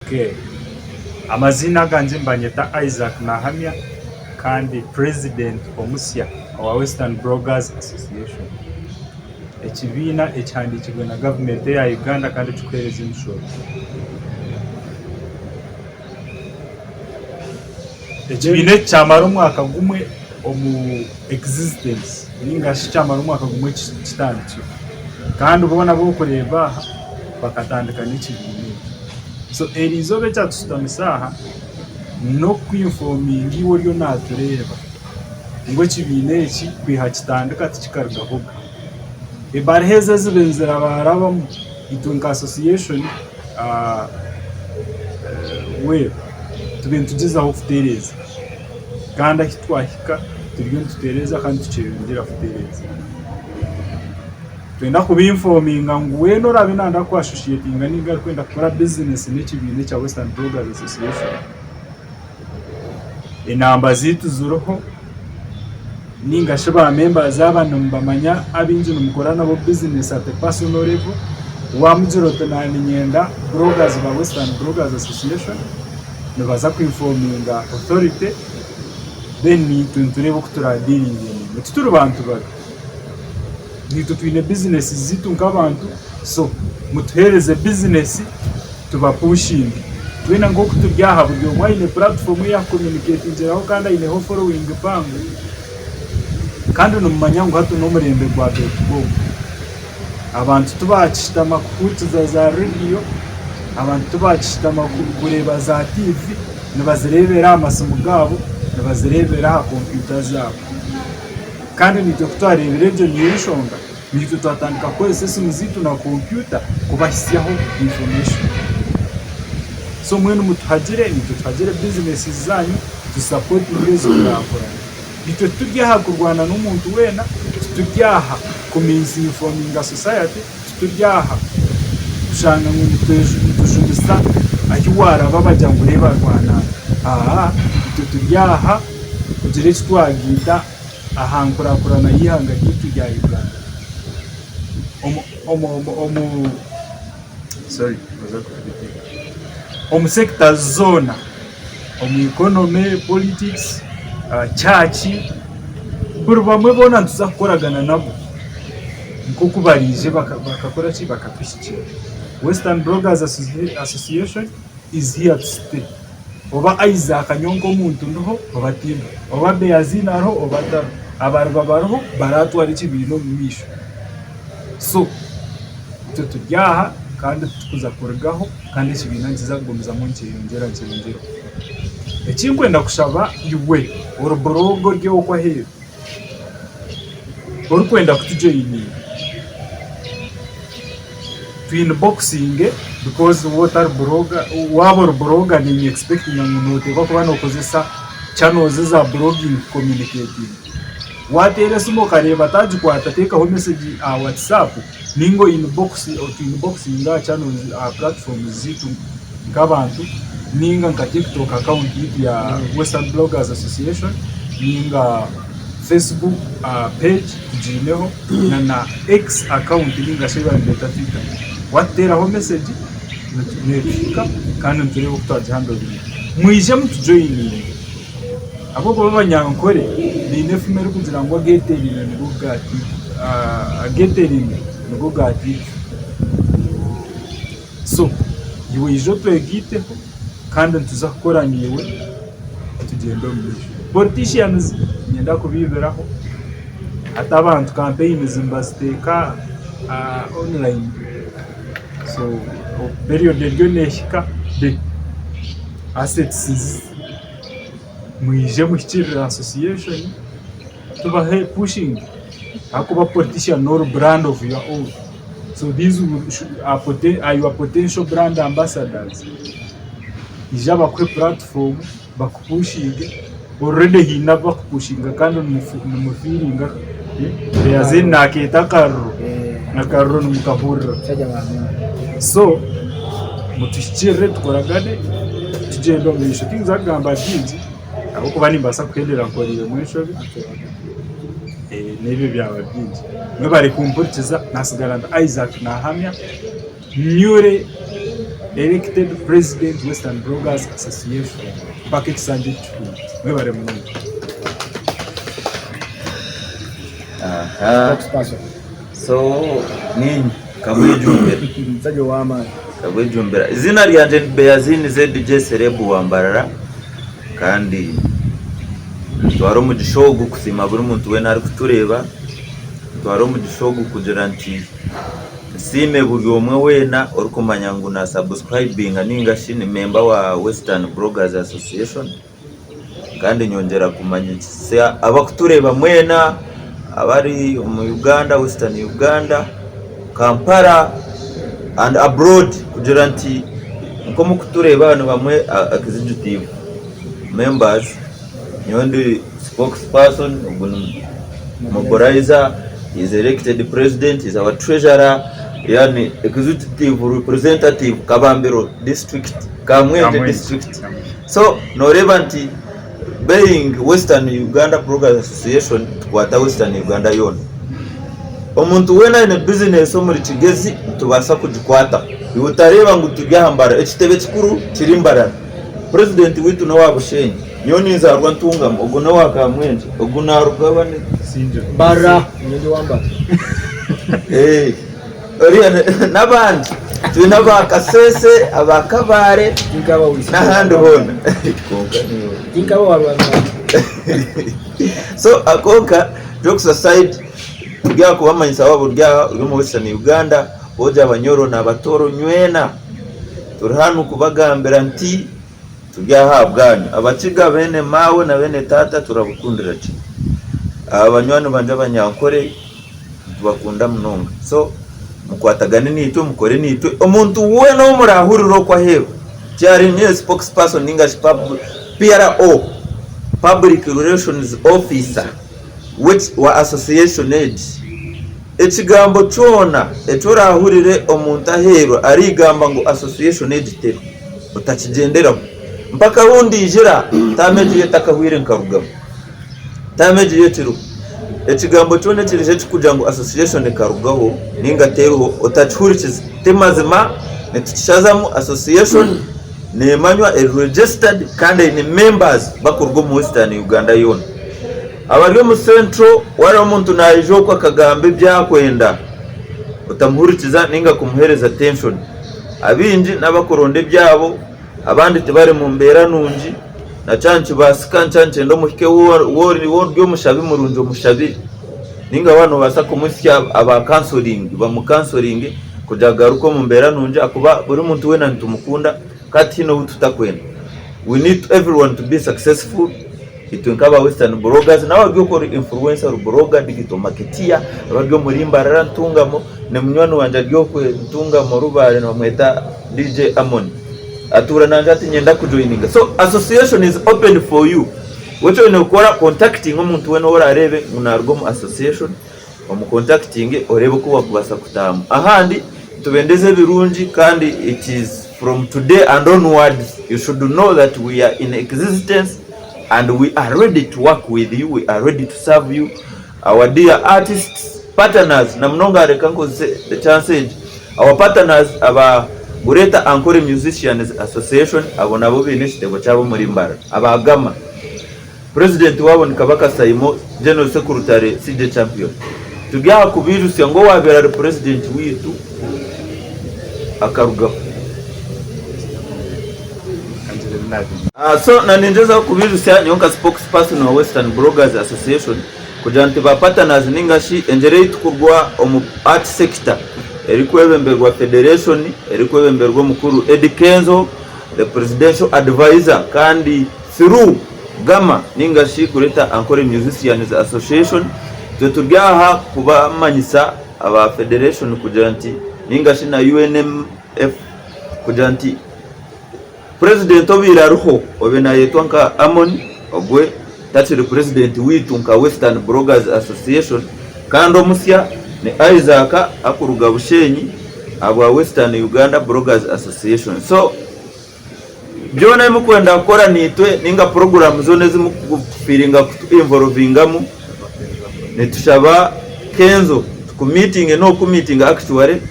Okay. Amazina ganje mbanyeta Isaac Nahamya kandi president omusya wa Western Bloggers Association. Ekibina ekyandikibwe na government ya Uganda kandi kikwereza imisoro. Ekibina kyamara umwaka gumwe omu existence ninga kyamara umwaka gumwe kitandikiro kandi ubona bo kureba bakatandika n'ikibina. So erizobe cyatusutamisa no kwinforming iwo natureba ngo kibina iki kwiha kitandika tikikarugavuga ebarheza zibenzera barabamo itunka association we tubintugiza ho futereza kandi kitwahika turiyo tutereza kandi tucirindira futereza twenda kubinforminga ngo we no rabe nanda ko associating ninga kwenda gukora business n'ikibine cya Western Bloggers Association. Inamba zitu zuroho ninga shaba members abantu mbamanya abinje numukora nabo business at a personal level wamjiro tenani nyenda bloggers ba Western Bloggers Association nibaza kwinforminga authority then ni tunturebo kuturadiriye mututuru bantu bari nito twine business zitu nk'abantu so mutuhereze business tuba pushing twena ngo kutubyaha buryo mwine platform ya communicating jeraho kandi ine ho following pangu kandi no mumanya ngo hato no murembe gwa Facebook abantu tubacitama kutiza za radio abantu tubacitama kureba za TV nibazirebera amasomo gabo nibazirebera computer zabo kandi nito tutarebere byo nishonga nito twatandika ko simu zitu na computer kubashyaho information. So mwene mutahagire nito twagire business zanyu to support izo nakora nito tujyaha kurwana n'umuntu wena tujyaha kuminsi informing society tujyaha ushanga ngo tujundisa ayiwara babajya ngo reba rwana nito tujyaha kugire twagita ahankurakurana yihanga gitu rya Uganda sector zona economy politics church buri bamwe bona tuzakoragana nabo nko kubarije bakakora ki bakapishikira. Western Bloggers Association is here to stay. Oba Isaac Nyongo muntu ndoho obatimba oba Beazina ro obata abarwa baro baratwara ikibino misho. So tutujyaha kandi tukuza kurgaho kandi ikibina nziza kugomeza mu nkiyongera ekingwenda kushaba yuwe oroborogo ryo kwa hero orikwenda kutujoyini twin boxing because what are blogger wabo blogger ni expecting ngonote ko bano kozesa channels za blogging communicating watere sumo kareba taji kwatateka ho message WhatsApp ningo inbox or inboxing nga channels platforms zitu ngabantu ninga nka TikTok account ya Western Bloggers Association ninga Facebook page tujineho na X account ninga sheba ndeta Twitter watera ho message nefika kandi nturebe kutaje handle mwije mutujoining abo baba nyankore ni nefumere kugira ngo getering ngugati getering ngugati so yiwe ijo pregite kandi tuzakoraniwe tugenda mu politicians nyenda kubiberaho ata abantu campaign zimbasteka online. So period ryo neshika de assets mwije mushikira association tuba pushing akuba politician or brand of your own. So these are your potential brand ambassadors. Ijaba kwe platform bakupushinga already hina bakupushinga kandi mumufiringa yazina akita karro na karro mukahurira. So mutushikire tukoragane tugenda mu shooting zagamba byinzi abo kuba nimbasa kwendera nkoriye muri shobi nebe byaba byinzi mwe bari kumpuritiza nasigara Isaac Nahamya nyure elected president Western Bloggers Association packet Sunday webare mungu. So ni kabwejumbera Sajo wama kabwejumbera izina ryanje Beyazini ZDJ Serebu wambarara kandi twaro mu gishogo kusima buri muntu we nari kutureba twaro mu gishogo kugira nti sime buri umwe wena uri kumanya ngo na subscribing ninga shini member wa Western Bloggers Association kandi nyongera kumanya abakutureba mwena abari mu Uganda, Western Uganda, Kampala and abroad kugira nti nko mukutureba abantu bamwe executive members nyondi spokesperson mobilizer is elected president is our treasurer yani executive representative Kabambiro district Kamwende district. So no revanti being Western Uganda Bloggers Association twata Western Uganda yona omuntu wena ine business omuri Kigezi tubasa kujikwata utareba ngo tujyahambara ekitebe kikuru kirimbara president witu na wabushenyi nyoni za rwantunga oguna wakamwenje oguna rugabane sinje bara nyindi wamba oriya nabandi tuna bakasese abakabare ingaba wisi nahandi hona ingaba warwana. So akonka jokes aside tujya kubamanyisa wabo rya uri mu Western Uganda boja abanyoro na abatoro nywena turi hano kubagambira nti tujyahabwanyu abakiga bene mawe na bene tata turabukundira ki abanywani banje abanyankore tubakunda munonga. So mukwatagane nitwe mukore nitwe omuntu we no murahuriro kwa hero cyari nye spokesperson ningashi PRO public relations officer which wa association aid ekigambo cyona eturahurire omuntu ahero arigamba ngo association aid tero utakigendera mpaka wundi ijira tameje yetakahwire nkarugamo tameje yetiro ekigambo cyone kirije kikugira ngo association karugaho ninga tero utachurikiza temazima netukishazamo association nemanywa registered kandi ni members bakurwa mu Western Uganda yona abari mu central wari umuntu nayijo kwa kagambe byakwenda utamuhurikiza ninga kumuhereza attention abinji nabakoronde byabo abandi tibare mu mbera nunji na chanchi basika chanchi ndo muhike wo mushabi murunjo mushabi ninga wano basa kumusya aba counseling bamu counseling kujagaruko mu mbera nunji akuba buri muntu wena ntumukunda kati no tutakwenda. We need everyone to be successful. Itunkaba Western Bloggers na wagyo ko influencer blogger digital marketeer wagyo murimba rarantungamo ne munywano wanje gyo ko ntungamo rubare no mweta DJ Amon atura nanje ati nyenda kujoininga. So association is open for you. Wecho ine ukora contacting umuntu weno ora arebe munargo mu association mu contacting orebe ko wakubasa kutamu ahandi tubendeze birungi kandi it is from today and onwards you should know that we are in existence and we are ready to work with you, we are ready to serve you, our dear artists, partners. Na mnonga rekanko the chance our partners aba Gureta Ankole Musicians Association abona bo binishitebo cyabo muri mbara abagama president wabo ni Kabaka Saimo general secretary CJ champion tugya kubirusi ngo wabera president witu akaruga. So na ninjeza kubirusia nyonka spokesperson wa Western Bloggers Association kujanti ba partners ningashi enjerei tukurwa omu art sector erikwebemberwa federation erikwebemberwa mukuru Eddie Kenzo the presidential advisor kandi through gama ningashi Gureta Ankole Musicians Association tutugyaha kubamanyisa aba federation kujanti ningashi na UNMF kujanti president obira ruho obena yetwanka Amon ogwe tatiri president witunka Western Bloggers Association kando musya ne Isaac akuruga bushenyi aba Western Uganda Bloggers Association. So byona mukwenda akora nitwe ninga program zone zimukufiringa involvingamu netushaba Kenzo ku meeting no ku meeting actually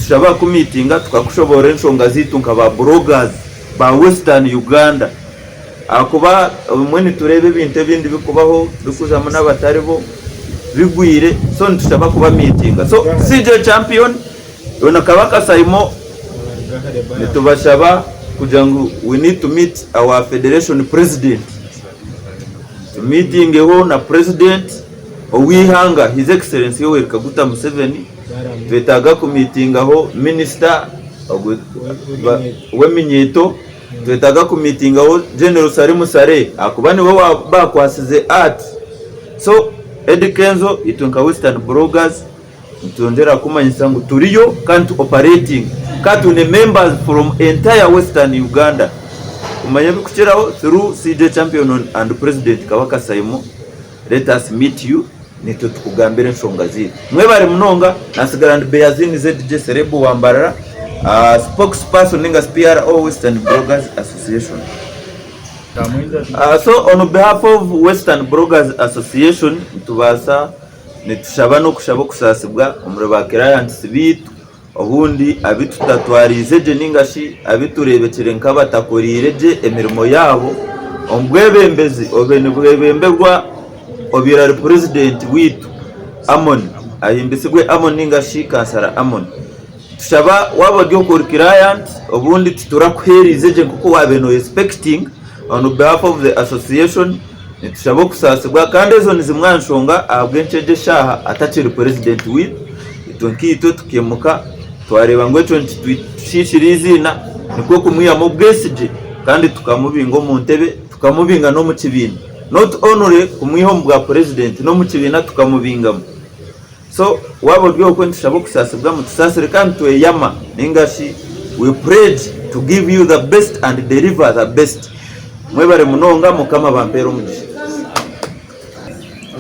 tushaba ku meetinga tukakushobora enshonga zitu nkaba bloggers ba Western Uganda akuba umwe turebe ibintu bindi bikubaho dukuzamo n'abataribo bigwire so tushaba kuba meetinga so CJ champion yona kabaka saimo nitubashaba kujangu we need to meet our federation president meeting ho na president owihanga his excellency Yoweri Kaguta Museveni twetaga ku meeting aho minister weminyeto twetaga ku meeting aho General Salimu Sare akubani bo bakwasize art so Edikenzo itunka Western bloggers tondera kumanyisa ngo turiyo kandi operating katune members from entire Western Uganda umanya bikukiraho through CJ champion and president Kabaka Saimo. Let us meet you nito tukugambira enshonga zitu mwe bari munonga nasigara Beazini ZJ Serebo wambarara spokesperson ninga PRO Western Bloggers Association. So on behalf of Western Bloggers Association tubasa nitushaba no kushaba kusasibwa umureba clients bitu obundi abitutatwarize je ningashi abiturebekere nk'abatakorire emirimo yabo ombwebembezi obenebwebembebwa obirari president witu Amon ayimbisigwe Amon ningashi Kansara Amon tushaba wabodyo kor client obundi tuturakwerize je kuko wabeno expecting on behalf of the association nitushaba kusasibwa kandi ezo nizimwanshonga abwenceje shaha atachiri president witu itonkito tukemuka twareba ngo ejo twishyirizina niko kumwiyamo bwesije kandi tukamubinga mu ntebe tukamubinga no mu kibina not only kumwiho bwa president no mu kibina tukamubingamo so wabo ryo ko ntishabo kusasibwa mu tusasire kandi tweyama ningashi we pledge to give you the best and deliver the best mwebare munonga mukama bampero mugisha.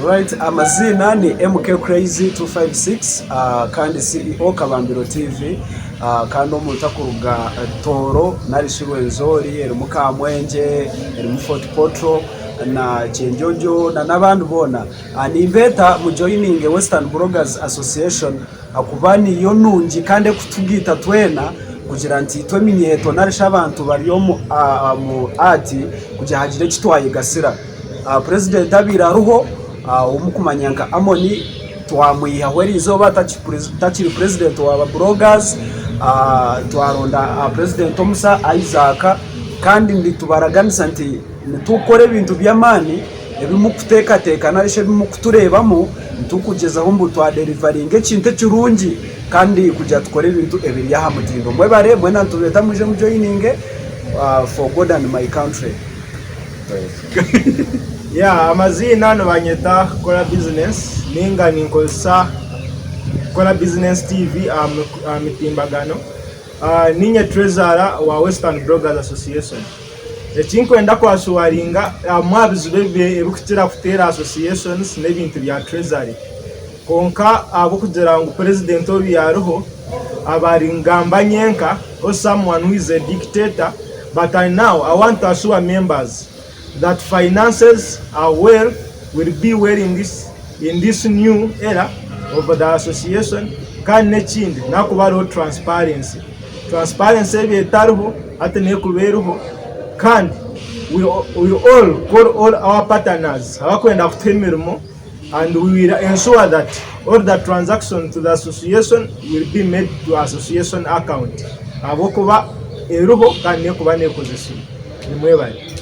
Right, amazina ni MK Crazy 256 kandi CEO Kabambiro TV kandi omutakuruga Toro narishirwe nzori eri mukamwenje eri mu Fort Potro na Chenjojo na nabandi bona ni inveta mu joining Western Bloggers Association akubani yo nungi kandi kutugita twena kugira nti tweminyeto narisha abantu bariyo mu ati kugira hagire kitwaye gasira president abira ruho umukumanyanga Amoni twamuyiha weri izoba tachiri president wa bloggers twaronda president Musa Isaac kandi nditubaraganisa nti nitukore ibintu by'amani ebimukuteka teka narishe bimukuturebamo nitukugezaho mbu twa delivering ekintu kirungi kandi kujya tukore ibintu ebiri yaha mutindo mwebare mwena ntubeta muje mu joining for God and my country. Yeah, amazina no banyeta Kora Business ninga ninkosa Kora Business TV amitimbagano ninye treasurer wa Western Bloggers Association ekinkwenda kwasuwaringa mwabizubebe ebukitira kutera associations n'ebintu bya treasury konka abo kugira ngo president obi yaroho abaringamba nyenka or someone who is a dictator, but now I want to assure members that finances are well, will be well in this new era of the association. Can nechindi nakubaro transparency betariho ate nekuberuho kandi we all call all our partners abakwenda kutemermo, and we will ensure that all the transactions to the association will be made to association account abokuba eruho kandi nekuba nekozesibwa nimwebali.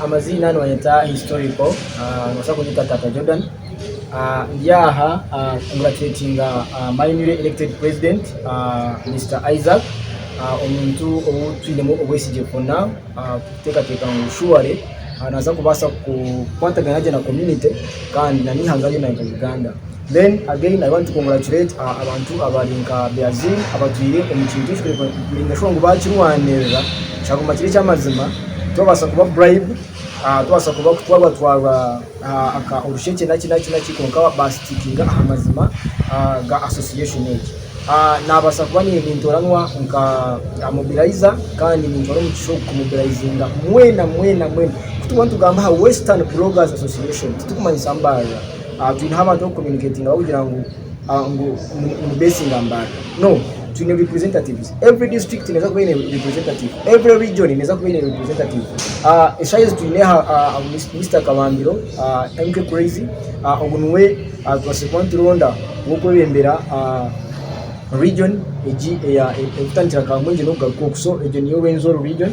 Amazina no yeta historical nosako nita Tata Jordan ndiaha congratulating my newly elected president Mr. Isaac omuntu obutwilemo obwesije for now teka ngushuare anaza kubasa kukwantaganya na community kandi na nihangayo na Uganda. Then again I want to congratulate abantu abalinka Beazini abatwire omukintu ngashongo bakirwanirira cyagoma kiri cyamazima tubasa kuba bribe tubasa kuba kutwaba aka urusheke naki konka bastikinga amazima ga association age nabasa kuba ni bintoranwa nka mobilizer kandi nintoro mu kisho ku mobilizinga mwena kutubantu gamba Western Bloggers Association tukumanyisa mbara twinhaba to communicating aho kugira ngo ngo basing ambara no tune representatives. Every district inaweza kuwa ina representative, every region inaweza kuwa ina representative. Eshayiz tuineha Mr. Kabambiro MK Crazy ogunwe twasekwanti ronda wokwebembera region ya etangira kamwenje no gakuso ejo niyo Wenzoro region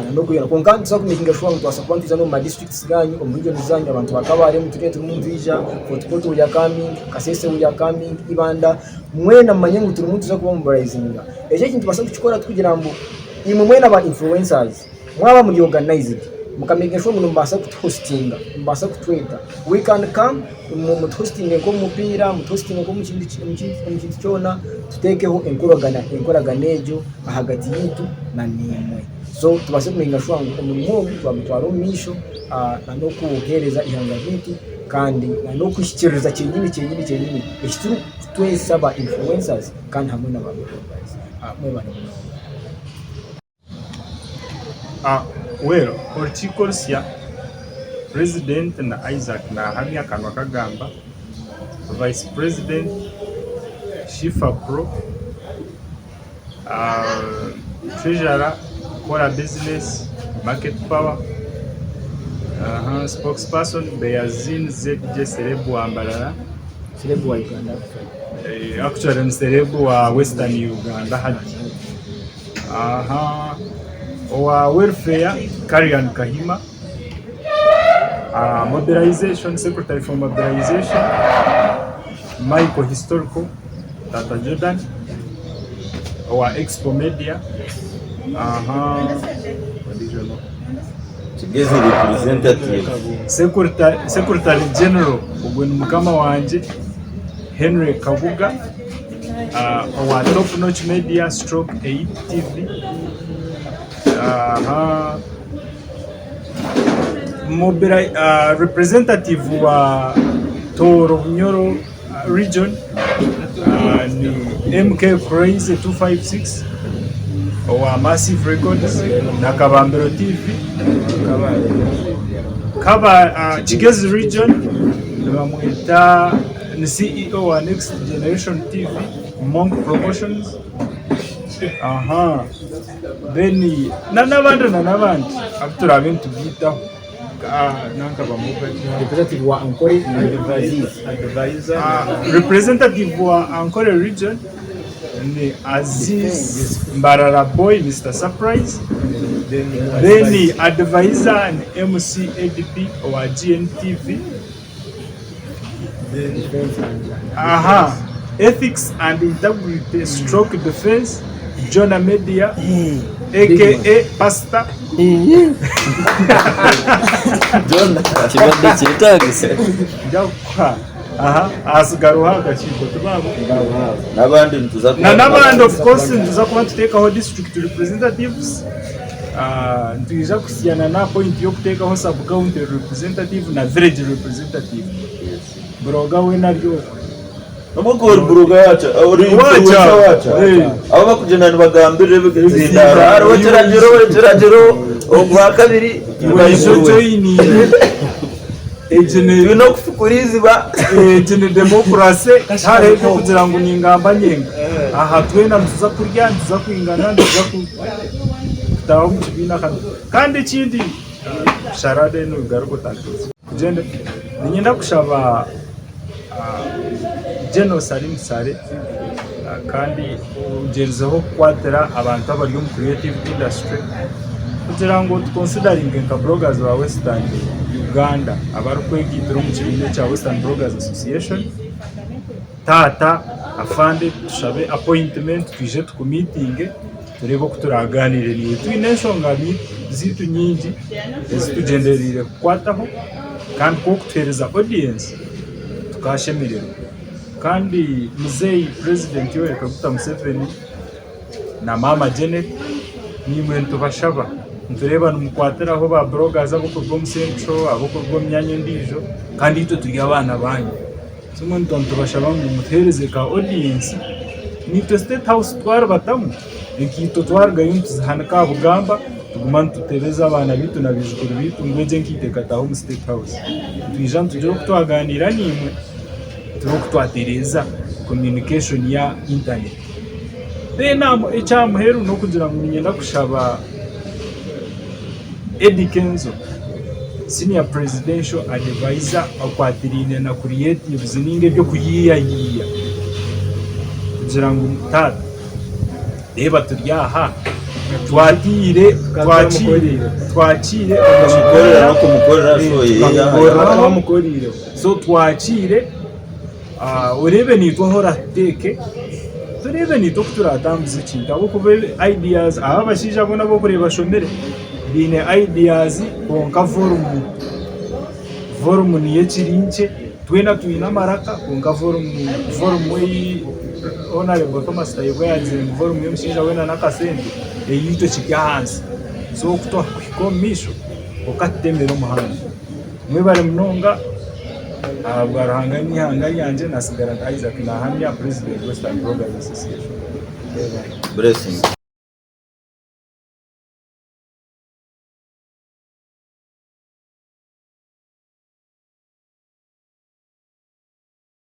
nandoko yana konkanti sa kumikinga shwa mtu asakwanti zano ma districts ganyu o region zanyu abantu bakabare mutugete tumunvija fotokoto ya coming kasese ya coming ibanda mwena manyengu turi muntu za kuba mobilizinga eje kintu basa kuchikora tukugira mbo imwe mwena ba influencers mwaba muri organized mukamenya shwa muno mbasa kuhostinga mbasa kutweta we can come mu hosting ko mupira mu hosting ko mu kintu cyona tutekeho enkoraganejo ahagati yitu na nimwe so tubase kumenya shwa umurimo twabutwaro misho na no kuhereza ihanga hitu kandi na no kushikiriza cyenyine ekituru twese aba influencers kandi hamwe n'abantu mwebana well horticulture president na Isaac na hamya kanwa kagamba vice president Shifa Pro treasurer Kora business market power spokesperson Beyazin ZJ Serebu Ambalala Serebu wa Uganda actually Serebu wa Western Uganda haji wa welfare Karian Kahima mobilization secretary for mobilization Michael historical Tata Jordan wa Expo Media Chigezi representative secretary general ubweni mukama wanje Henry Kabuga wa Top Notch Media stroke 8 TV representative wa Toro Nyoro region ni MK Crazy 256 wa Massive Records na Kabambiro TV Chigezi region bamwita ni CEO wa Next Generation TV Monk Promotions then n'abandi abatura bintu bitaho nanka bamuga representative wa Ankole representative wa Ankole region ni Aziz Mbarara Boy Mr. Surprise then advisor and MC ADP wa GNTV ethics and integrity stroke defense Jonah Media aka Pastor John kibande kitagise asigaruha agakiko tubabo n'abandi ntuza n'abandi of course ntuza kuba tutekaho district representatives ntuza kusiyana na point yo kutekaho sub county representative na village representative broga we naryo Namukuru buruga yacha uri wacha abo bakugenda nibagambire bigezindara ari waceragero ogwa kabiri ibayijoyini ejene no kufukurizi ba ejene demokrasi hare ko kugira ngo ningamba nyenga aha twena ntuza kurya ntuza kwingana ntuza kutaho mu kibina kandi ikindi sharade no garuko tantuza kugenda ninyenda kushaba General Salim Sare kandi ugerezeho kwatera abantu abari mu creative industry kugira ngo considering nka bloggers ba Western Uganda abari kwegitira mu kibindo cya Western Bloggers Association tata afande tushabe appointment twije ku meeting turebo kuturaganire ni twineshonga zitu nyingi ezitugenderire kwataho kandi ko kutereza audience tukashemirira kandi muzei president yowe Kaguta Museveni na mama Janet ni mwentu bashaba ntureba numukwatira aho ba bloggers abo kurwo mu centro abo kurwo myanya ndijo kandi ito turi abana banyu kimwe ntonto bashaba mu mutereze ka audience ni to state house twara batamu ikito twarga yuntu hanaka bugamba tugumana tutereza abana bitu na bizukuru bitu ngweje nkiteka taho mu state house twijantu tujye kutwaganira nimwe turi kutwatereza communication ya internet. Then icyamuheru no kugira ngo nyenda kushaba Eddie Kenzo, senior presidential advisor akwatirine na creatives ninge byo kuyiya kugira ngo mutata reba turyaha twakire umukorera no kumukorera mukorera so twakire urebe nitwa hora teke turebe nitwa kuturatambuza ikintu abo kubere ideas abashija bona bo kureba shomere bine ideas konka forum niye kirinche twena tuyina maraka konka forum yi honorable Thomas Tayibwa yanzire mu forum y'umshija wena nakasende eyito kiganza so kutoa kwikomisho okatemera umuhanga mwebare munonga abwarahangani hangani yanje nasigara Isaac na hamya president Western Uganda Association. Blessing.